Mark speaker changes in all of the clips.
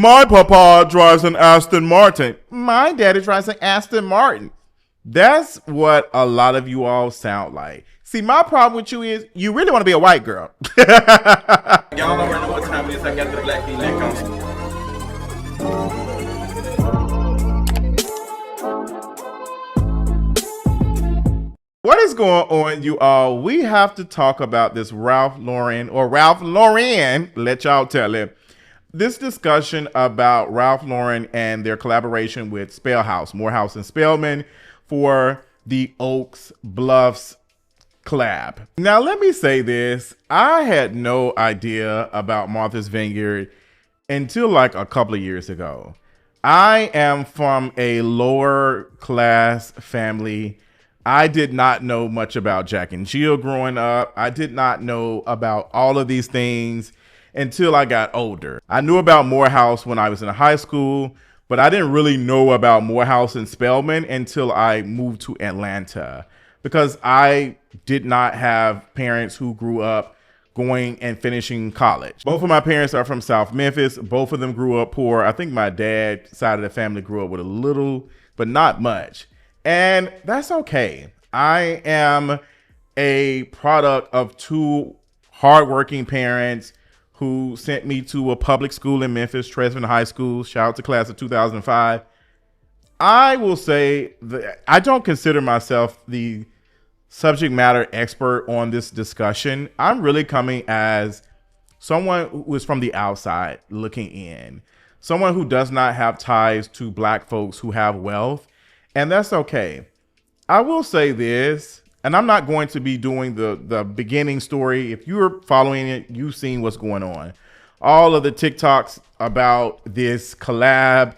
Speaker 1: My papa drives an Aston Martin. My daddy drives an Aston Martin. That's what a lot of you all sound like. See, my problem with you is you really want to be a white girl.
Speaker 2: Y'all already know what time it is. I got the black V-neck on.
Speaker 1: What is going on, you all? We have to talk about this Ralph Lauren, let y'all tell it. This discussion about Ralph Lauren and their collaboration with Spellhouse, Morehouse and Spellman for the Oaks Bluffs collab. Now, let me say this. I had no idea about Martha's Vineyard until like a couple of years ago. I am from a lower class family. I did not know much about Jack and Jill growing up. I did not know about all of these things until I got older. I knew about Morehouse when I was in high school, but I didn't really know about Morehouse and Spellman until I moved to Atlanta because I did not have parents who grew up going and finishing college. Both of my parents are from South Memphis. Both of them grew up poor. I think my dad's side of the family grew up with a little, but not much. And that's okay. I am a product of two hardworking parents who sent me to a public school in Memphis, Tresvant High School. Shout out to class of 2005. I will say that I don't consider myself the subject matter expert on this discussion. I'm really coming as someone who is from the outside looking in, someone who does not have ties to black folks who have wealth, and that's okay. I will say this, and I'm not going to be doing the beginning story. If you're following it, you've seen what's going on. All of the TikToks about this collab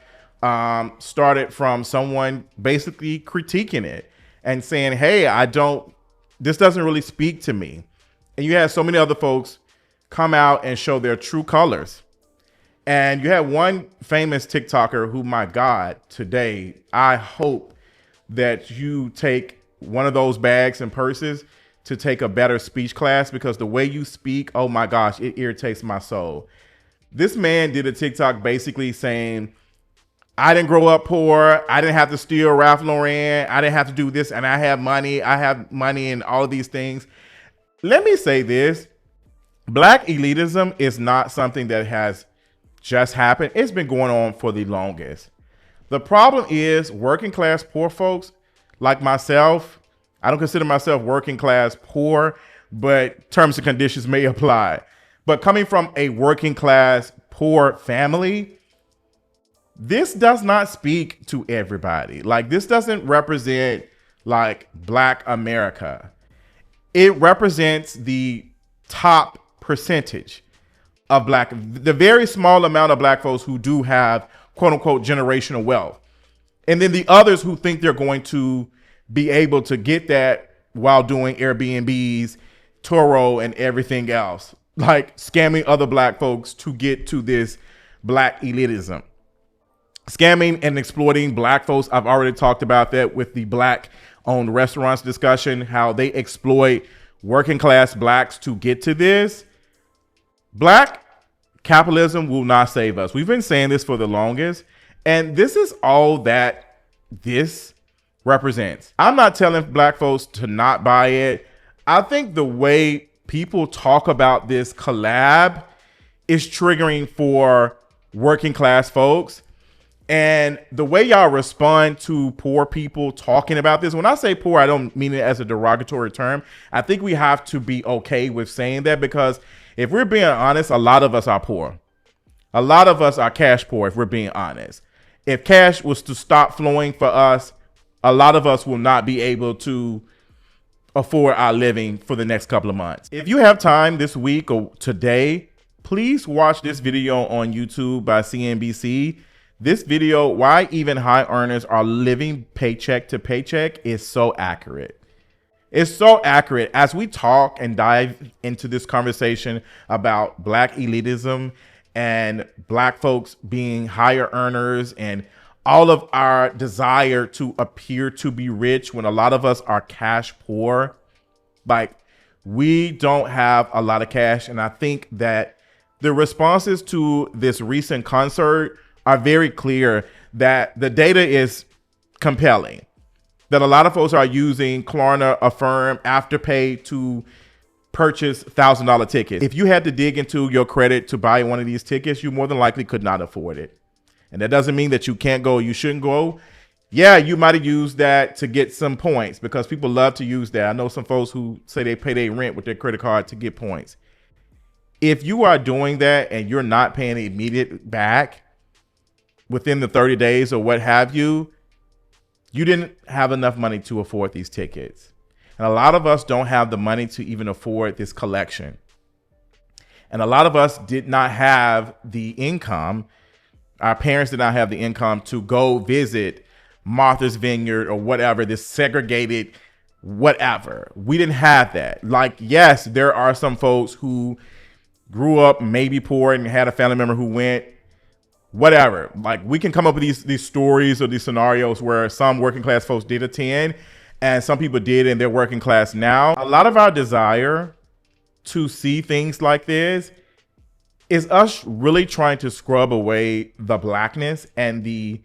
Speaker 1: started from someone basically critiquing it and saying, hey, this doesn't really speak to me. And you had so many other folks come out and show their true colors. And you had one famous TikToker who, my God, today, I hope that you take one of those bags and purses to take a better speech class, because the way you speak, oh my gosh, it irritates my soul. This man did a TikTok basically saying, I didn't grow up poor. I didn't have to steal Ralph Lauren. I didn't have to do this. And I have money. And all of these things. Let me say this. Black elitism is not something that has just happened. It's been going on for the longest. The problem is working class poor folks like myself. I don't consider myself working class poor, but terms and conditions may apply. But coming from a working class poor family, this does not speak to everybody. Like, this doesn't represent like Black America. It represents the top percentage of the very small amount of black folks who do have quote unquote generational wealth. And then the others who think they're going to be able to get that while doing Airbnbs, Turo, and everything else, like scamming other black folks to get to this black elitism. Scamming and exploiting black folks. I've already talked about that with the black owned restaurants discussion, how they exploit working class blacks to get to this. Black capitalism will not save us. We've been saying this for the longest, and this is all that this represents. I'm not telling black folks to not buy it. I think the way people talk about this collab is triggering for working class folks. And the way y'all respond to poor people talking about this, when I say poor, I don't mean it as a derogatory term. I think we have to be okay with saying that, because if we're being honest, a lot of us are poor. A lot of us are cash poor, if we're being honest. If cash was to stop flowing for us, a lot of us will not be able to afford our living for the next couple of months. If you have time this week or today, please watch this video on YouTube by CNBC. This video, why even high earners are living paycheck to paycheck, is so accurate. It's so accurate as we talk and dive into this conversation about black elitism and black folks being higher earners and all of our desire to appear to be rich when a lot of us are cash poor. Like, we don't have a lot of cash. And I think that The responses to this recent concert are very clear that the data is compelling. That a lot of folks are using Klarna, Affirm, Afterpay to purchase $1,000 tickets. If you had to dig into your credit to buy one of these tickets, you more than likely could not afford it. And that doesn't mean that you can't go, you shouldn't go. Yeah, you might have used that to get some points because people love to use that. I know some folks who say they pay their rent with their credit card to get points. If you are doing that and you're not paying immediate back within the 30 days or what have you, you didn't have enough money to afford these tickets. And a lot of us don't have the money to even afford this collection. And a lot of us did not have the income. Our parents did not have the income to go visit Martha's Vineyard or whatever, this segregated whatever. We didn't have that. Like, yes, there are some folks who grew up maybe poor and had a family member who went, whatever. Like, we can come up with these stories or these scenarios where some working class folks did attend and some people did and they're working class now. A lot of our desire to see things like this is us really trying to scrub away the blackness and the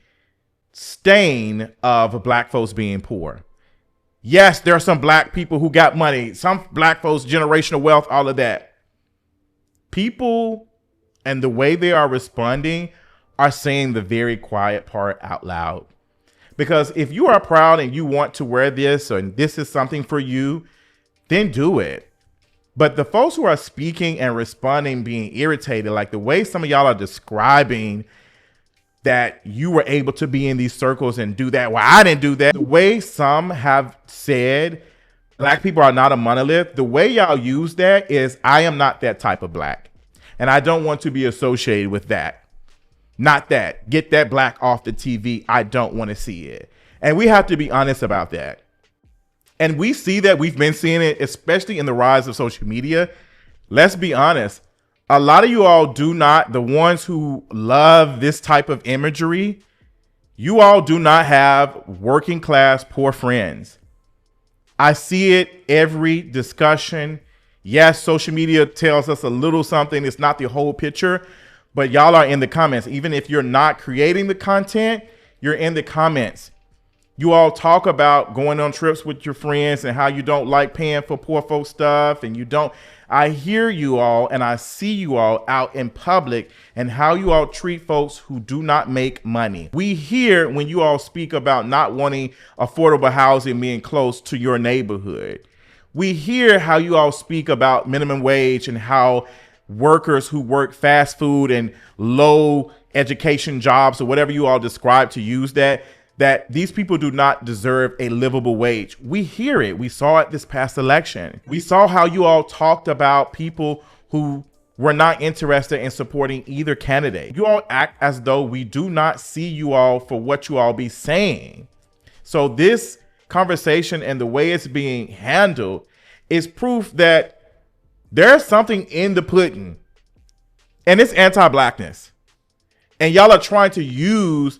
Speaker 1: stain of black folks being poor. Yes, there are some black people who got money, some black folks, generational wealth, all of that. People and the way they are responding are saying the very quiet part out loud. Because if you are proud and you want to wear this and this is something for you, then do it. But the folks who are speaking and responding, being irritated, like the way some of y'all are describing that you were able to be in these circles and do that. Well, I didn't do that. The way some have said black people are not a monolith, the way y'all use that is I am not that type of black. And I don't want to be associated with that. Not that. Get that black off the TV. I don't want to see it. And we have to be honest about that. And we see that. We've been seeing it, especially in the rise of social media. Let's be honest. A lot of you all do not, the ones who love this type of imagery, you all do not have working class poor friends. I see it every discussion. Yes, social media tells us a little something. It's not the whole picture, but y'all are in the comments. Even if you're not creating the content, you're in the comments. You all talk about going on trips with your friends and how you don't like paying for poor folks stuff and you don't. I hear you all and I see you all out in public and how you all treat folks who do not make money. We hear when you all speak about not wanting affordable housing being close to your neighborhood. We hear how you all speak about minimum wage and how workers who work fast food and low education jobs or whatever you all describe to use that these people do not deserve a livable wage. We hear it. We saw it this past election. We saw how you all talked about people who were not interested in supporting either candidate. You all act as though we do not see you all for what you all be saying. So this conversation and the way it's being handled is proof that there's something in the pudding and it's anti-blackness. And y'all are trying to use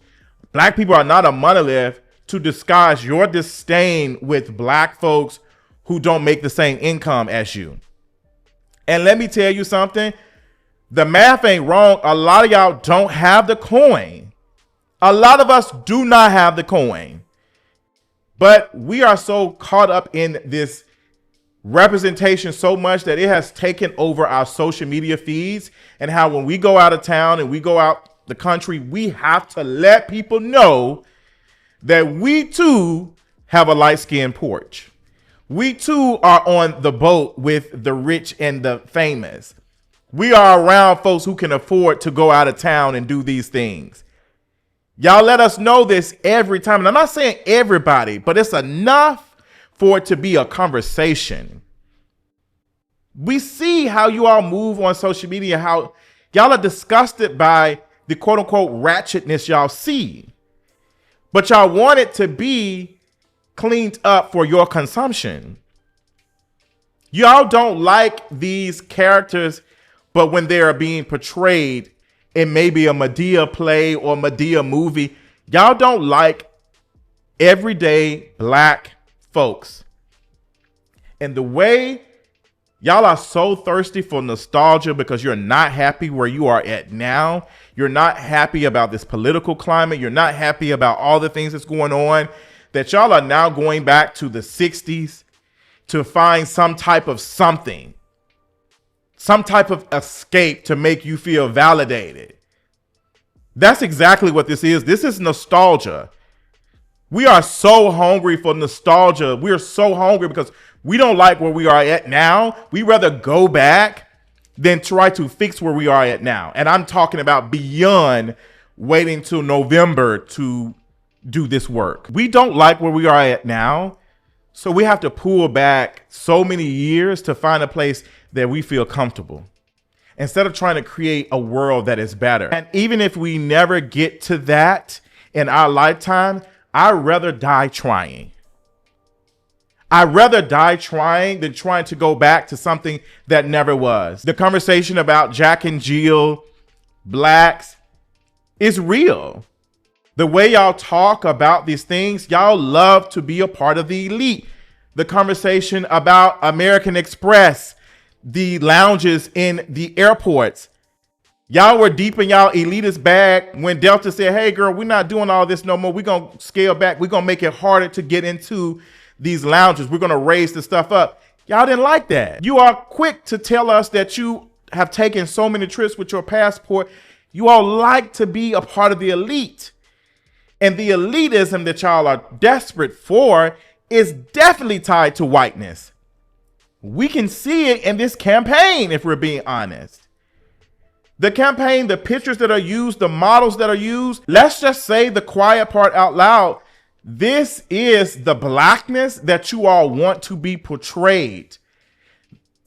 Speaker 1: black people are not a monolith to disguise your disdain with black folks who don't make the same income as you. And let me tell you something. The math ain't wrong. A lot of y'all don't have the coin. A lot of us do not have the coin. But we are so caught up in this representation so much that it has taken over our social media feeds, and how when we go out of town and we go out the country, we have to let people know that we too have a light-skinned porch. We too are on the boat with the rich and the famous. We are around folks who can afford to go out of town and do these things. Y'all let us know this every time. And I'm not saying everybody, but it's enough for it to be a conversation. We see how you all move on social media, how y'all are disgusted by the quote unquote ratchetness y'all see, but y'all want it to be cleaned up for your consumption. Y'all don't like these characters, but when they are being portrayed in maybe a Medea play or Medea movie, y'all don't like everyday black folks. And the way Y'all are so thirsty for nostalgia because you're not happy where you are at now. You're not happy about this political climate. You're not happy about all the things that's going on, that y'all are now going back to the 60s to find some type of something, some type of escape to make you feel validated. That's exactly what this is. This is nostalgia. We are so hungry for nostalgia. We are so hungry because we don't like where we are at now. We rather go back than try to fix where we are at now. And I'm talking about beyond waiting till November to do this work. We don't like where we are at now. So we have to pull back so many years to find a place that we feel comfortable, instead of trying to create a world that is better. And even if we never get to that in our lifetime, I'd rather die trying. I'd rather die trying than trying to go back to something that never was. The conversation about Jack and Jill, blacks, is real. The way y'all talk about these things, y'all love to be a part of the elite. The conversation about American Express, the lounges in the airports. Y'all were deep in y'all elitist bag when Delta said, hey girl, we're not doing all this no more. We're going to scale back. We're going to make it harder to get into these lounges. We're going to raise the stuff up. Y'all didn't like that. You are quick to tell us that you have taken so many trips with your passport. You all like to be a part of the elite. And the elitism that y'all are desperate for is definitely tied to whiteness. We can see it in this campaign, if we're being honest. The campaign, the pictures that are used, the models that are used, let's just say the quiet part out loud. This is the blackness that you all want to be portrayed.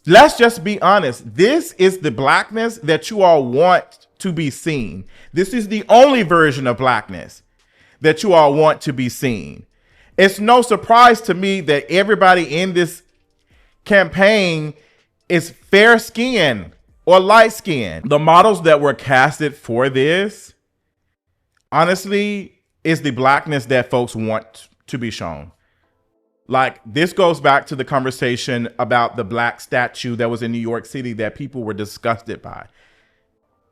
Speaker 1: Let's just be honest. This is the blackness that you all want to be seen. This is the only version of blackness that you all want to be seen. It's no surprise to me that everybody in this campaign is fair skinned or light skinned. The models that were casted for this, honestly, is the blackness that folks want to be shown. Like, this goes back to the conversation about the black statue that was in New York City that people were disgusted by.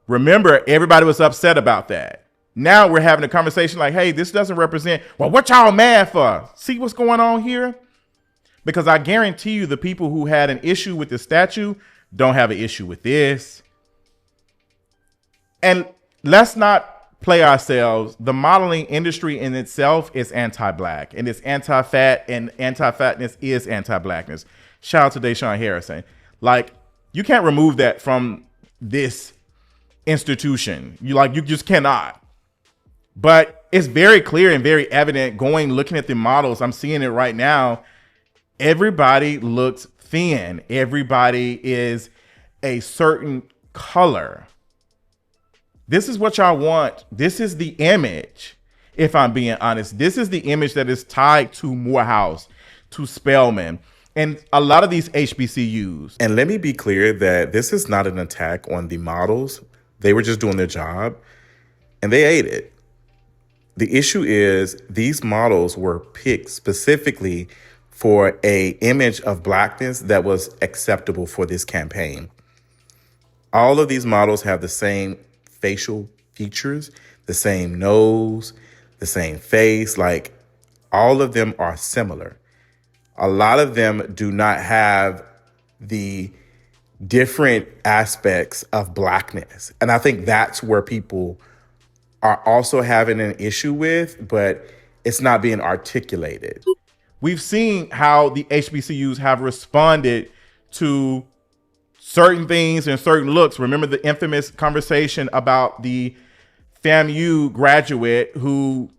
Speaker 1: Remember, everybody was upset about that. Now we're having a conversation like, hey, this doesn't represent, well, what y'all mad for? See what's going on here? Because I guarantee you the people who had an issue with the statue don't have an issue with this. And let's not play ourselves. The modeling industry in itself is anti-black, and it's anti-fat, and anti-fatness is anti-blackness. Shout out to Deshaun Harrison. Like, you can't remove that from this institution. You just cannot. But it's very clear and very evident looking at the models. I'm seeing it right now. Everybody looks thin. Everybody is a certain color. This is what y'all want. This is the image, if I'm being honest. This is the image that is tied to Morehouse, to Spelman, and a lot of these HBCUs.
Speaker 3: And let me be clear that this is not an attack on the models. They were just doing their job, and they ate it. The issue is these models were picked specifically for an image of blackness that was acceptable for this campaign. All of these models have the same facial features, the same nose, the same face. Like, all of them are similar. A lot of them do not have the different aspects of blackness. And I think that's where people are also having an issue with, but it's not being articulated.
Speaker 1: We've seen how the HBCUs have responded to certain things and certain looks. Remember the infamous conversation about the FAMU graduate who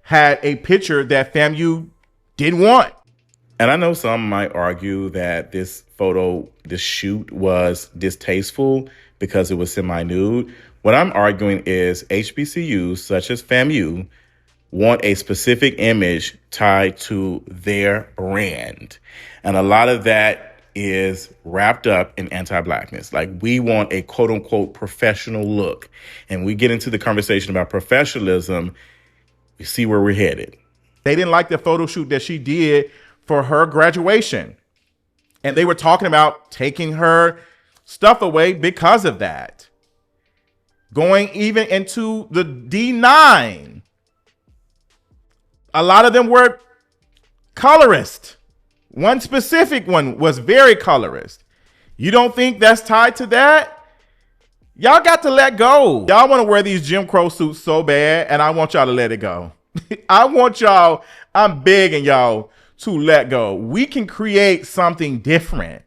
Speaker 1: had a picture that FAMU didn't want.
Speaker 3: And I know some might argue that this shoot was distasteful because it was semi-nude. What I'm arguing is HBCUs such as FAMU want a specific image tied to their brand. And a lot of that is wrapped up in anti-blackness. Like, we want a quote unquote professional look. And we get into the conversation about professionalism, we see where we're headed.
Speaker 1: They didn't like the photo shoot that she did for her graduation. And they were talking about taking her stuff away because of that. Going even into the D9. A lot of them were colorist. One specific one was very colorist. You don't think that's tied to that? Y'all got to let go. Y'all want to wear these Jim Crow suits so bad, and I want y'all to let it go. I'm begging y'all to let go. We can create something different.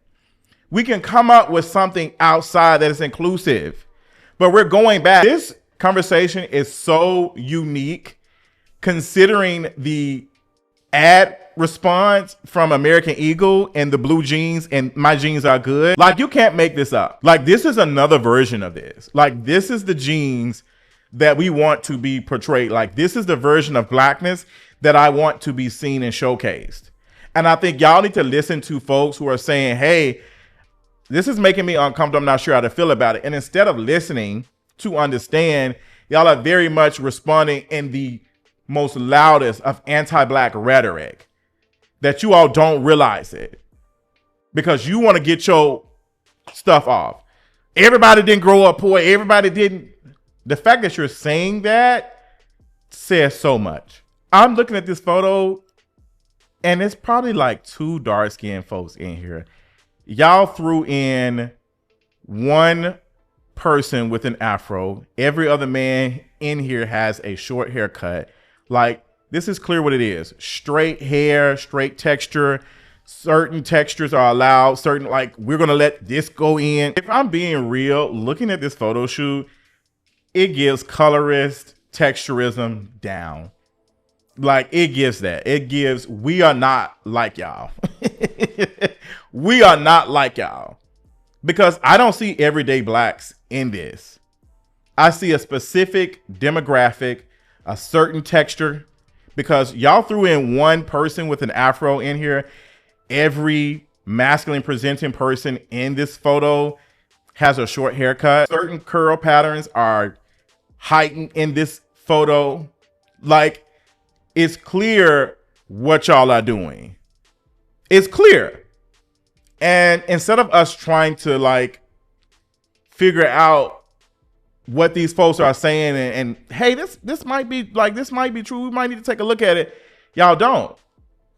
Speaker 1: We can come up with something outside that is inclusive. But we're going back. This conversation is so unique considering the ad response from American Eagle and the blue jeans and my jeans are good. Like, you can't make this up. Like, this is another version of this. Like, this is the jeans that we want to be portrayed. Like, this is the version of Blackness that I want to be seen and showcased. And I think y'all need to listen to folks who are saying, hey, this is making me uncomfortable. I'm not sure how to feel about it. And instead of listening to understand, y'all are very much responding in the most loudest of anti-Black rhetoric that you all don't realize it because you want to get your stuff off. Everybody didn't grow up poor. Everybody didn't. The fact that you're saying that says so much. I'm looking at this photo and it's probably like 2 dark-skinned folks in here. Y'all threw in one person with an afro. Every other man in here has a short haircut. Like, this is clear what it is. Straight hair, straight texture. Certain textures are allowed. Certain, like, we're going to let this go in. If I'm being real, looking at this photo shoot, it gives colorist texturism down. Like, it gives that. It gives, we are not like y'all. We are not like y'all. Because I don't see everyday Blacks in this. I see a specific demographic, a certain texture. Because y'all threw in one person with an afro in here. Every masculine presenting person in this photo has a short haircut. Certain curl patterns are heightened in this photo. Like, it's clear what y'all are doing. It's clear. And instead of us trying to like figure out what these folks are saying and hey, this might be like, this might be true. We might need to take a look at it. Y'all don't,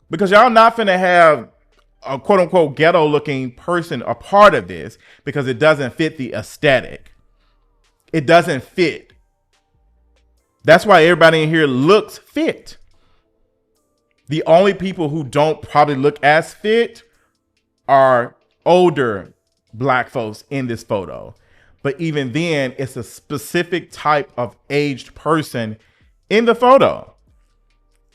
Speaker 1: because y'all not finna have a quote unquote ghetto looking person a part of this because it doesn't fit the aesthetic. It doesn't fit. That's why everybody in here looks fit. The only people who don't probably look as fit are older Black folks in this photo. But even then, it's a specific type of aged person in the photo.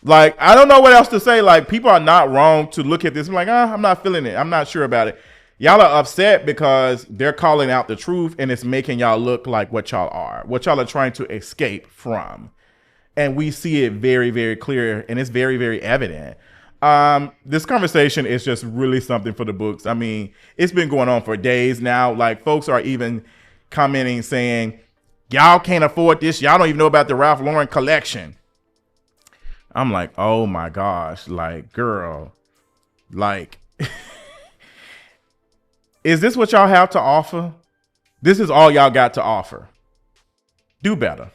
Speaker 1: Like, I don't know what else to say. Like, people are not wrong to look at this. I'm like, I'm not feeling it. I'm not sure about it. Y'all are upset because they're calling out the truth and it's making y'all look like what y'all are, what y'all are trying to escape from. And we see it very, very clear and it's very, very evident. This conversation is just really something for the books. I mean, it's been going on for days now. Like, folks are even commenting saying, y'all can't afford this. Y'all don't even know about the Ralph Lauren collection. I'm like, oh my gosh, like, girl, like, is this what y'all have to offer? This is all y'all got to offer. Do better.